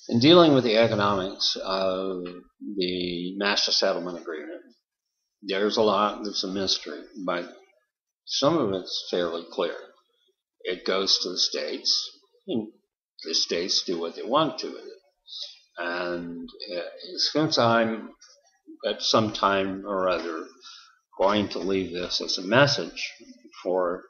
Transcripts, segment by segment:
In dealing with the economics of the master settlement agreement, there's a mystery, but some of it's fairly clear. It goes to the states, and the states do what they want to with it. And since I'm at some time or other going to leave this as a message for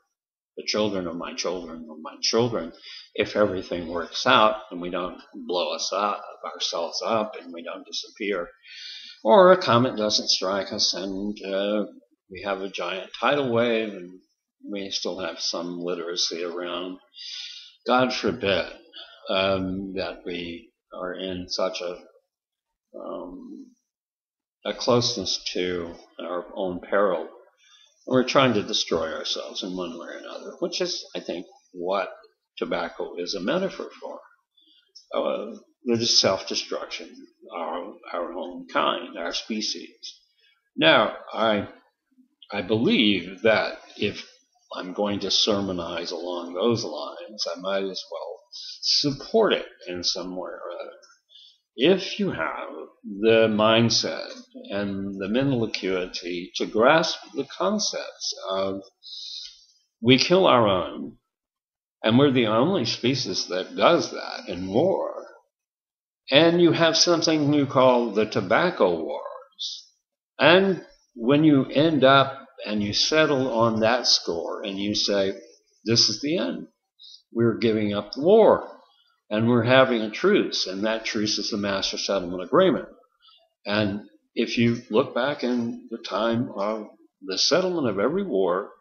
the children of my children of my children, if everything works out and we don't blow ourselves up and we don't disappear, or a comet doesn't strike us and we have a giant tidal wave and we still have some literacy around. God forbid that we are in such a closeness to our own peril. We're trying to destroy ourselves in one way or another, which is, I think, what tobacco is a metaphor for. The self-destruction, our own kind, our species. Now, I believe that if I'm going to sermonize along those lines, I might as well support it in some way or other. If you have the mindset and the mental acuity to grasp the concepts of we kill our own, and we're the only species that does that in war, and you have something you call the tobacco wars, and when you end up and you settle on that score and you say, this is the end, we're giving up the war, and we're having a truce, and that truce is the Master Settlement Agreement. And if you look back in the time of the settlement of every war,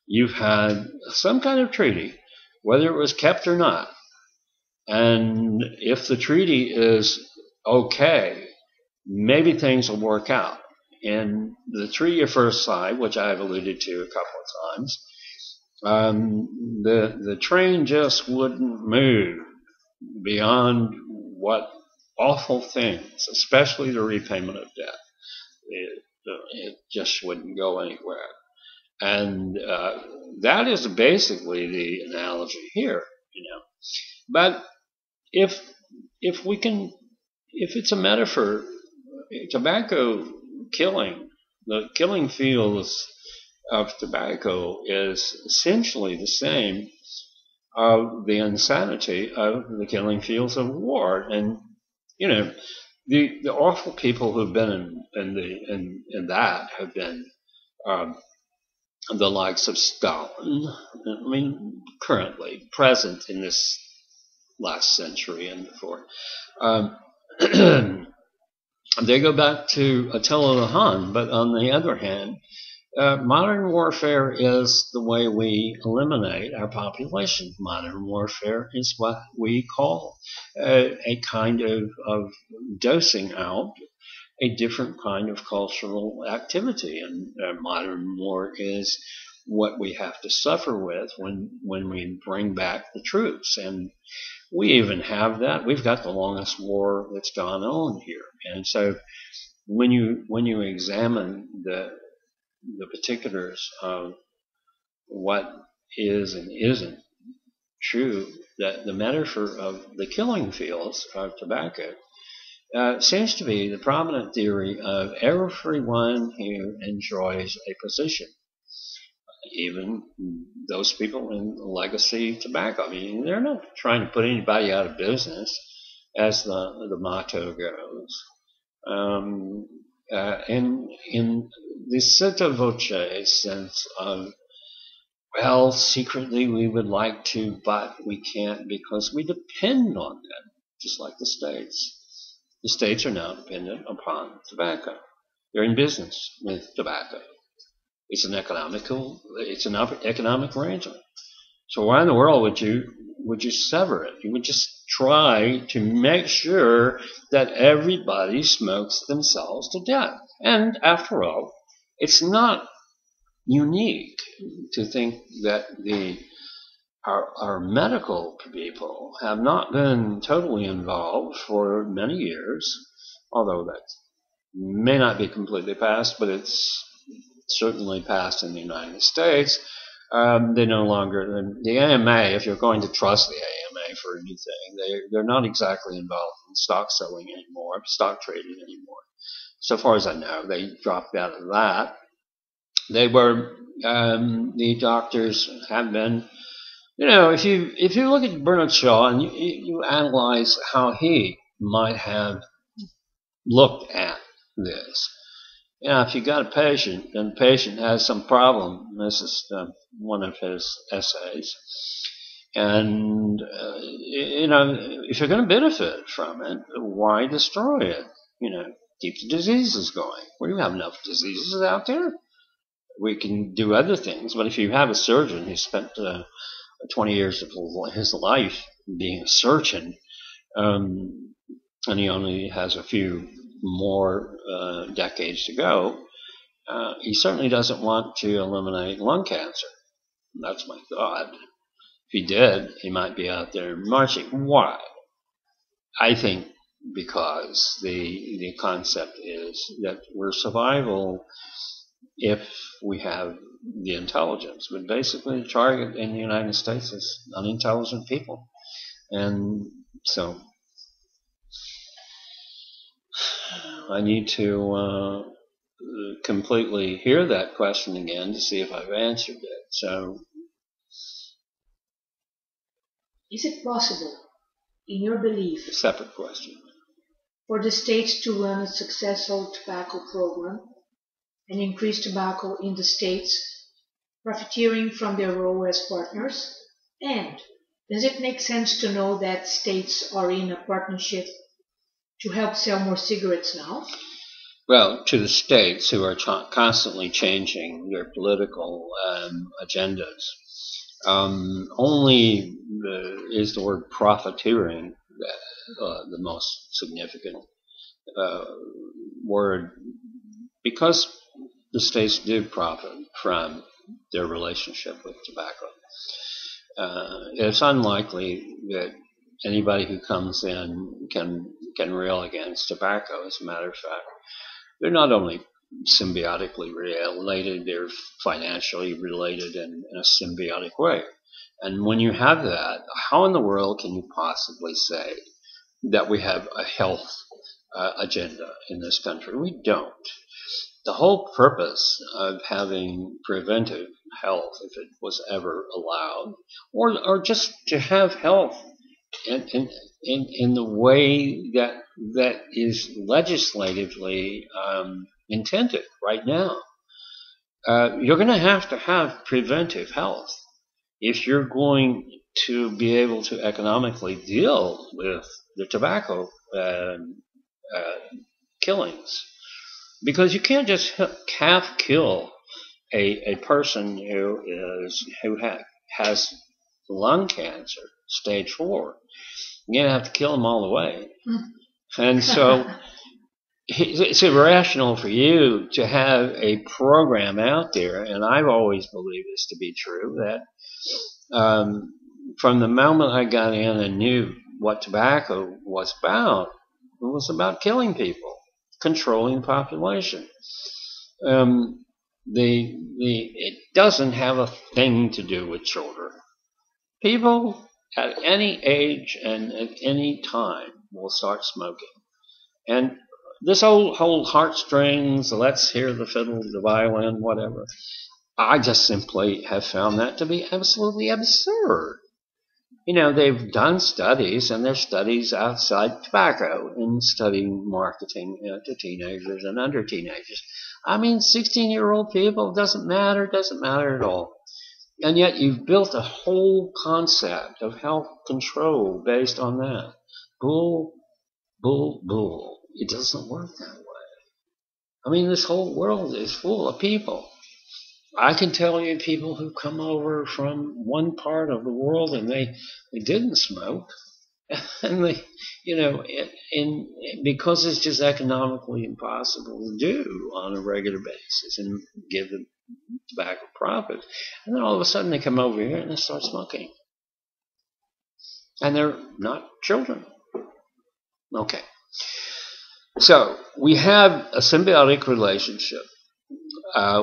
you've had some kind of treaty, whether it was kept or not. And if the treaty is okay, maybe things will work out. In the treaty of Versailles, which I've alluded to a couple of times, the train just wouldn't move beyond what awful things, especially the repayment of debt. It just wouldn't go anywhere. And that is basically the analogy here, But if it's a metaphor, tobacco killing, the killing fields of tobacco is essentially the same of the insanity of the killing fields of war. And the awful people who've been in that have been the likes of Stalin. I mean, currently present in this last century and before. They go back to Attila the Hun, but on the other hand, modern warfare is the way we eliminate our population. Modern warfare is what we call a kind of dosing out a different kind of cultural activity. And modern war is what we have to suffer with when we bring back the troops. And we even have that. We've got the longest war that's gone on here. And so when you examine the particulars of what is and isn't true, that the metaphor of the killing fields of tobacco seems to be the prominent theory of everyone who enjoys a position, even those people in legacy tobacco. I mean, they're not trying to put anybody out of business, as the motto goes. In the sotto voce sense of, well, secretly we would like to, but we can't because we depend on them, just like the states. The states are now dependent upon tobacco. They're in business with tobacco. It's an economic arrangement. So why in the world would you sever it? You would just try to make sure that everybody smokes themselves to death. And after all, it's not unique to think that our medical people have not been totally involved for many years, although that may not be completely past, but it's certainly passed in the United States, They no longer, the AMA, if you're going to trust the AMA for anything, they're not exactly involved in stock selling anymore, stock trading anymore. So far as I know, they dropped out of that. They were, the doctors have been, if you look at Bernard Shaw and you analyze how he might have looked at this. If you got a patient and the patient has some problem, this is one of his essays, and if you're going to benefit from it, why destroy it? Keep the diseases going. We have enough diseases out there. We can do other things, but if you have a surgeon who spent 20 years of his life being a surgeon, and he only has a few more decades to go, he certainly doesn't want to eliminate lung cancer. That's my thought. If he did, he might be out there marching. Why? I think because the concept is that we're survival if we have the intelligence. But basically the target in the United States is unintelligent people. And so I need to completely hear that question again to see if I've answered it. So, is it possible, in your belief, separate question, for the states to run a successful tobacco program and increase tobacco in the states, profiteering from their role as partners? And does it make sense to know that states are in a partnership to help sell more cigarettes now? Well, to the states who are constantly changing their political agendas, only is the word profiteering the most significant word, because the states do profit from their relationship with tobacco. It's unlikely that anybody who comes in can rail against tobacco. As a matter of fact, they're not only symbiotically related, they're financially related in a symbiotic way. And when you have that, how in the world can you possibly say that we have a health agenda in this country? We don't. The whole purpose of having preventive health, if it was ever allowed, or just to have health in the way that is legislatively intended right now, you're going to have preventive health if you're going to be able to economically deal with the tobacco killings. Because you can't just half kill a person who has lung cancer, stage 4. You're going to have to kill them all the way. And so it's irrational for you to have a program out there, and I've always believed this to be true, that from the moment I got in and knew what tobacco was about, it was about killing people, controlling the population. It doesn't have a thing to do with children. People at any age and at any time will start smoking. And this whole heartstrings, let's hear the fiddle, the violin, whatever, I just simply have found that to be absolutely absurd. They've done studies, and there's studies outside tobacco in studying marketing to teenagers and under teenagers. 16-year-old people, doesn't matter at all. And yet you've built a whole concept of health control based on that. Bull, bull, bull. It doesn't work that way. This whole world is full of people. I can tell you people who come over from one part of the world and they didn't smoke, and because it's just economically impossible to do on a regular basis and give the tobacco profit, and then all of a sudden they come over here and they start smoking, and they're not children. Okay, so we have a symbiotic relationship,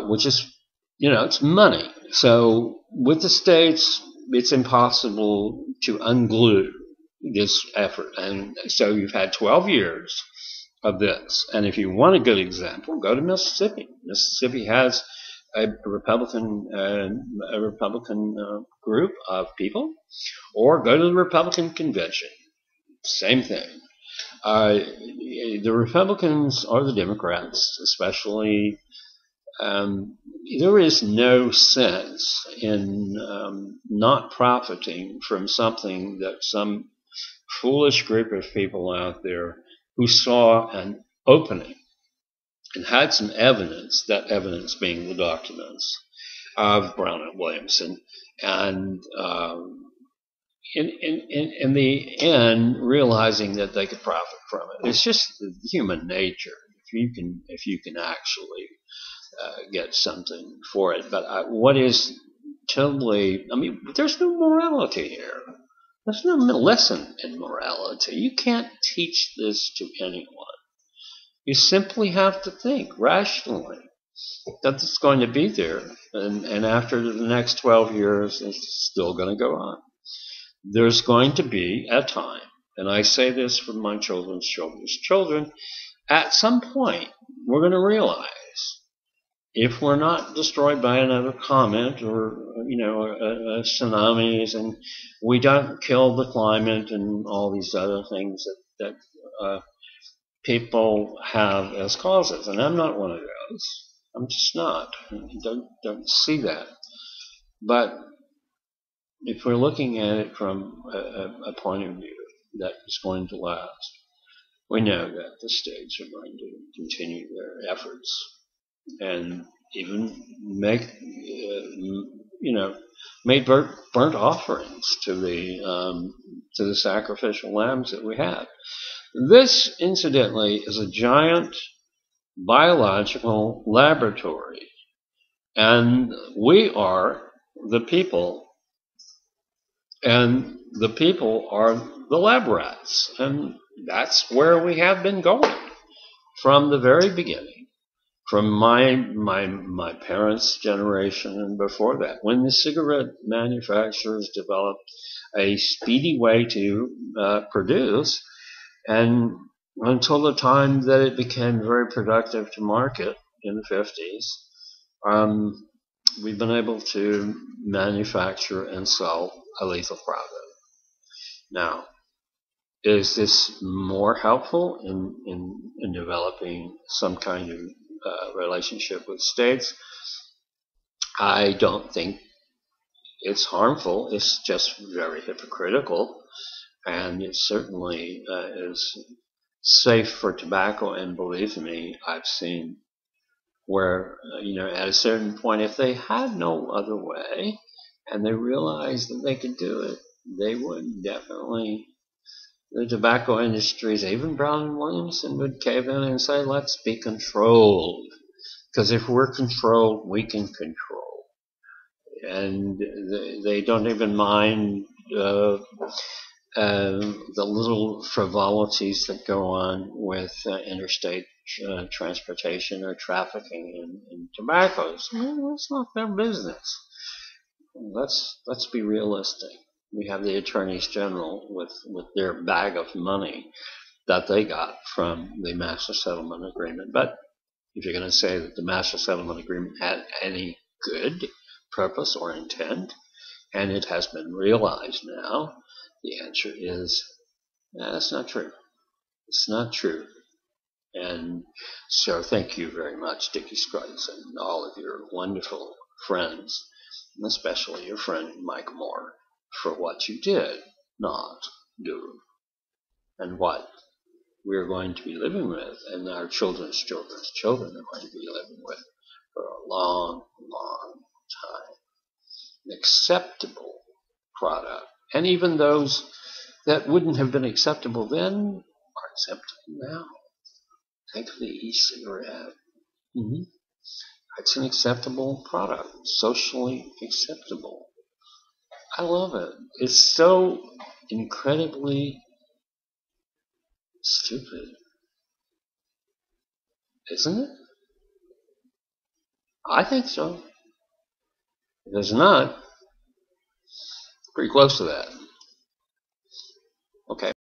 which is it's money. So with the states, it's impossible to unglue this effort. And so you've had 12 years of this. And if you want a good example, go to Mississippi. Mississippi has a Republican group of people, or go to the Republican convention. Same thing. The Republicans or the Democrats, especially, there is no sense in not profiting from something that some foolish group of people out there who saw an opening and had some evidence, that evidence being the documents of Brown and Williamson, and in the end, realizing that they could profit from it. It's just human nature. If you can actually get something for it. But what is totally, there's no morality here. There's no lesson in morality. You can't teach this to anyone. You simply have to think rationally that it's going to be there. And after the next 12 years, it's still going to go on. There's going to be a time, and I say this for my children's children, at some point, we're going to realize, if we're not destroyed by another comet or tsunamis, and we don't kill the climate and all these other things that people have as causes, and I'm not one of those. I'm just not. Don't see that. But if we're looking at it from a point of view that is going to last, we know that the states are going to continue their efforts and even make burnt offerings to the sacrificial lambs that we have. This, incidentally, is a giant biological laboratory, and we are the people, and the people are the lab rats, and that's where we have been going from the very beginning. From my parents' generation and before that, when the cigarette manufacturers developed a speedy way to produce, and until the time that it became very productive to market in the 50s, we've been able to manufacture and sell a lethal product. Now, is this more helpful in developing some kind of relationship with states? I don't think it's harmful. It's just very hypocritical, and it certainly is safe for tobacco. And believe me, I've seen where, at a certain point, if they had no other way and they realized that they could do it, they would definitely, the tobacco industries, even Brown and Williamson, would cave in and say, let's be controlled. Because if we're controlled, we can control. And they don't even mind the little frivolities that go on with interstate transportation or trafficking in tobaccos. Well, that's not their business. Let's be realistic. We have the attorneys general with their bag of money that they got from the master settlement agreement. But if you're going to say that the master settlement agreement had any good purpose or intent, and it has been realized now, the answer is, that's not true. It's not true. And so thank you very much, Dickie Scruggs, and all of your wonderful friends, and especially your friend Mike Moore, for what you did not do, and what we're going to be living with, and our children's children's children are going to be living with for a long, long time. An acceptable product. And even those that wouldn't have been acceptable then are acceptable now. Think of the e-cigarette. It's an acceptable product, socially acceptable. I love it. It's so incredibly stupid, isn't it? I think so. It is not. Pretty close to that. Okay.